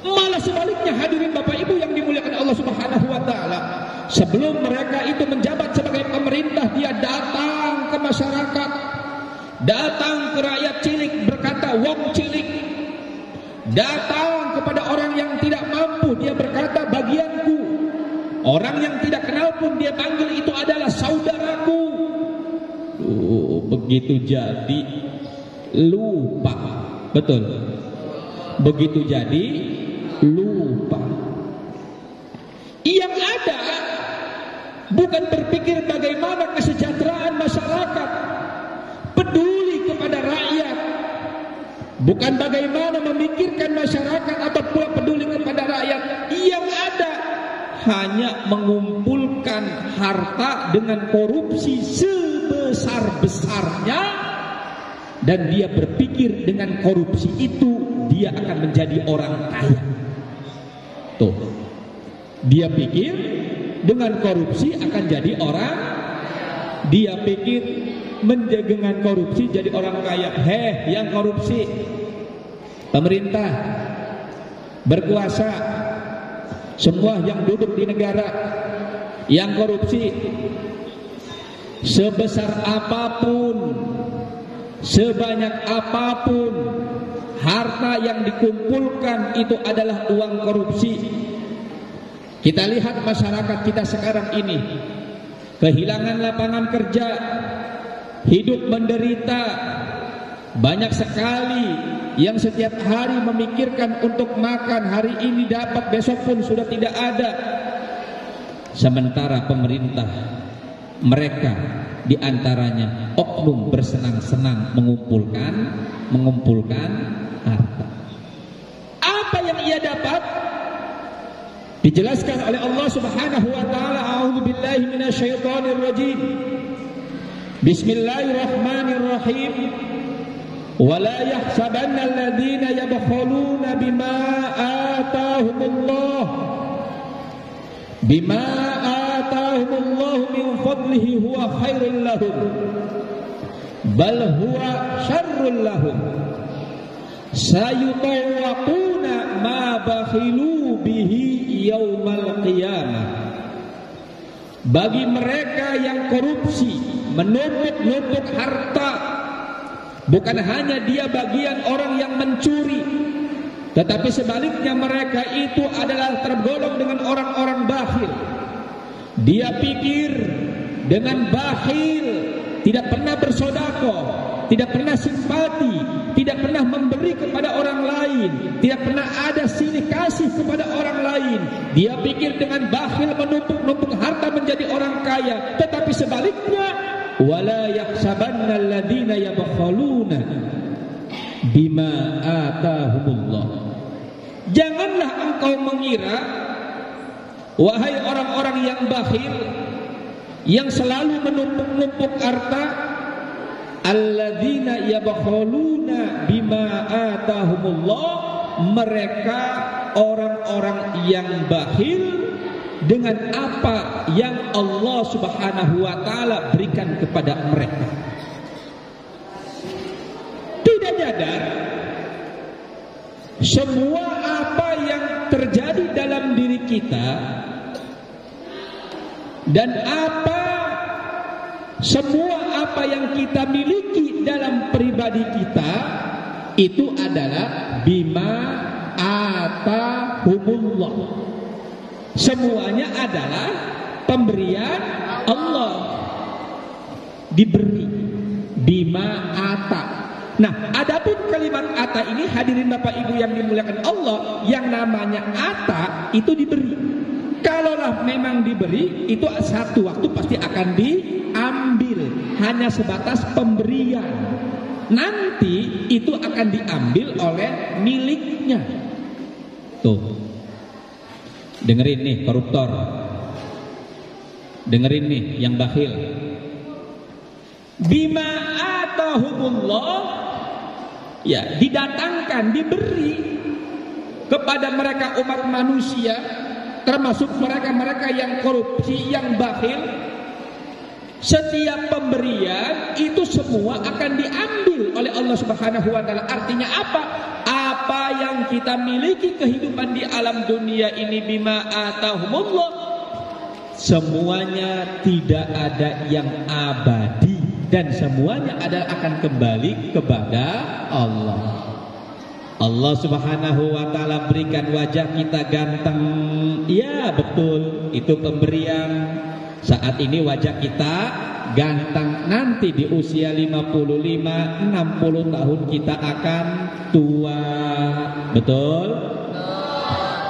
Malah sebaliknya, hadirin Bapak Ibu yang dimuliakan Allah Subhanahu wa taala, sebelum mereka itu menjabat sebagai pemerintah, dia datang ke masyarakat, datang ke rakyat cilik, berkata wong cilik. Datang kepada orang yang tidak mampu, dia berkata bagianku. Orang yang tidak kenal pun dia panggil itu adalah saudaraku. Begitu jadi lupa. Betul. Begitu jadi lupa. Yang ada bukan berpikir bagaimana kesejahteraan masyarakat, peduli kepada rakyat, bukan bagaimana memikirkan masyarakat atau pula peduli kepada rakyat. Yang ada hanya mengumpulkan harta dengan korupsi sebesar-besarnya, dan dia berpikir dengan korupsi itu dia akan menjadi orang kaya. Tuh, dia pikir dengan korupsi akan jadi orang, dia pikir dengan korupsi jadi orang kaya. Yang korupsi pemerintah, berkuasa, semua yang duduk di negara. Yang korupsi sebesar apapun, sebanyak apapun, harta yang dikumpulkan itu adalah uang korupsi. Kita lihat masyarakat kita sekarang ini, kehilangan lapangan kerja, hidup menderita. Banyak sekali yang setiap hari memikirkan untuk makan, hari ini dapat, besok pun sudah tidak ada. Sementara pemerintah, mereka diantaranya oknum bersenang-senang mengumpulkan harta. Apa yang ia dapat? Dijelaskan oleh Allah Subhanahu wa taala, a'udzubillahi minasyaitonir rajim. Bismillahirrahmanirrahim. Wala yahsabanna alladziina yabkhuluna bima ataahumullahu min fadlihi huwa khairul lahum bal huwa syarrul lahum sayutawwaquna ma bakhilu bihi yaumal qiyamah. Bagi mereka yang korupsi, menumpuk-numpuk harta, bukan hanya dia bagian orang yang mencuri, tetapi sebaliknya mereka itu adalah tergolong dengan orang-orang bakhil. Dia pikir dengan bakhil tidak pernah bersedekah, tidak pernah simpati, tidak pernah memberi kepada orang lain, tidak pernah ada silih kasih kepada orang lain. Dia pikir dengan bakhil menumpuk-numpuk harta menjadi orang kaya, tetapi sebaliknya, wala yahsabanna alladziina yabkhuluna bima ataahumullah. Janganlah engkau mengira, wahai orang-orang yang bakhil, yang selalu menumpuk-numpuk harta, alladzina yabkhuluna bima atahumullah, mereka orang-orang yang bakhil dengan apa yang Allah Subhanahu wa taala berikan kepada mereka. Tidak nyadar semua apa yang terjadi dalam diri kita dan semua apa yang kita miliki dalam pribadi kita itu adalah bima atahumullah. Semuanya adalah pemberian Allah, diberi bima ata. Nah, adapun kalimat ata ini, hadirin Bapak Ibu yang dimuliakan Allah, yang namanya ata itu diberi. Kalaulah memang diberi, itu satu waktu pasti akan diambil, hanya sebatas pemberian. Nanti itu akan diambil oleh miliknya. Tuh, dengerin nih koruptor, dengerin nih yang bakhil. Bima atahumullah, ya, didatangkan, diberi kepada mereka umat manusia, termasuk mereka-mereka yang korupsi, yang bakhil. Setiap pemberian itu semua akan diambil oleh Allah Subhanahu wa taala. Artinya apa? apa yang kita miliki kehidupan di alam dunia ini bima atahumullah, semuanya tidak ada yang abadi dan semuanya akan kembali kepada Allah. Allah Subhanahu wa ta'ala berikan wajah kita ganteng. Ya betul, itu pemberian. Saat ini wajah kita ganteng. Nanti di usia 55, 60 tahun kita akan tua. Betul?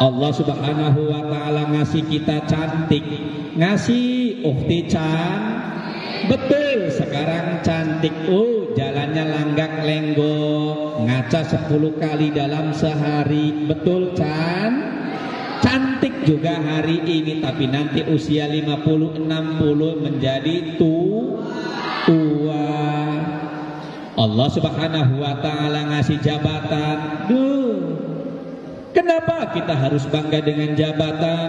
Allah Subhanahu wa ta'ala ngasih kita cantik, ngasih ukhti betul, sekarang cantik. Jalannya langgak lenggok, ngaca 10 kali dalam sehari. Betul cantik juga hari ini, tapi nanti usia 50, 60 menjadi tua. Allah Subhanahu wa ta'ala ngasih jabatan. Kenapa kita harus bangga dengan jabatan?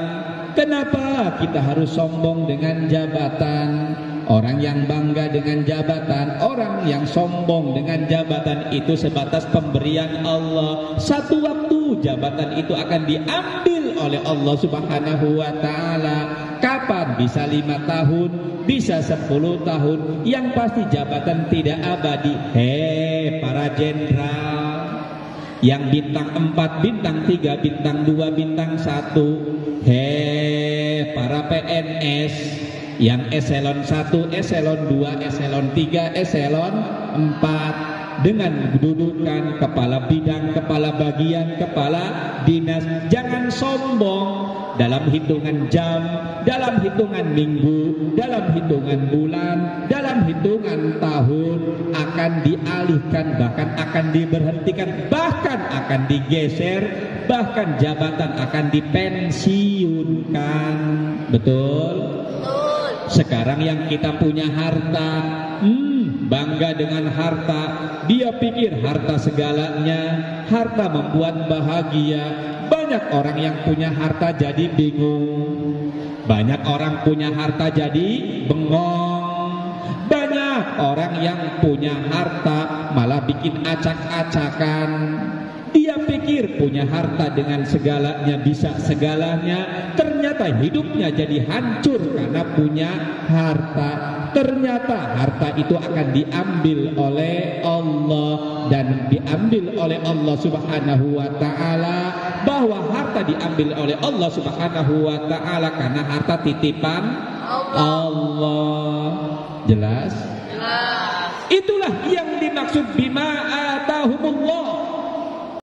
Kenapa kita harus sombong dengan jabatan? Orang yang bangga dengan jabatan, orang yang sombong dengan jabatan itu sebatas pemberian Allah. Satu waktu jabatan itu akan diambil oleh Allah Subhanahu wa ta'ala. Kapan? Bisa 5 tahun, bisa 10 tahun. Yang pasti jabatan tidak abadi. Para jenderal yang bintang 4, bintang 3, bintang 2, bintang 1. Para PNS yang eselon 1, eselon 2, eselon 3, eselon 4 dengan kedudukan kepala bidang, kepala bagian, kepala dinas. Jangan sombong. Dalam hitungan jam, dalam hitungan minggu, dalam hitungan bulan, dalam hitungan tahun akan dialihkan, bahkan akan diberhentikan, bahkan akan digeser, bahkan jabatan akan dipensiunkan. Betul? Sekarang yang kita punya harta, bangga dengan harta. Dia pikir harta segalanya, harta membuat bahagia. Banyak orang yang punya harta jadi bingung. Banyak orang punya harta jadi bengong. Banyak orang yang punya harta malah bikin acak-acakan. Dia pikir punya harta dengan segalanya, bisa segalanya. Ternyata hidupnya jadi hancur karena punya harta. Ternyata harta itu akan diambil oleh Allah, dan diambil oleh Allah Subhanahu wa ta'ala. Bahwa harta diambil oleh Allah Subhanahu wa ta'ala karena harta titipan Allah. Jelas? Itulah yang dimaksud bima atahumullah.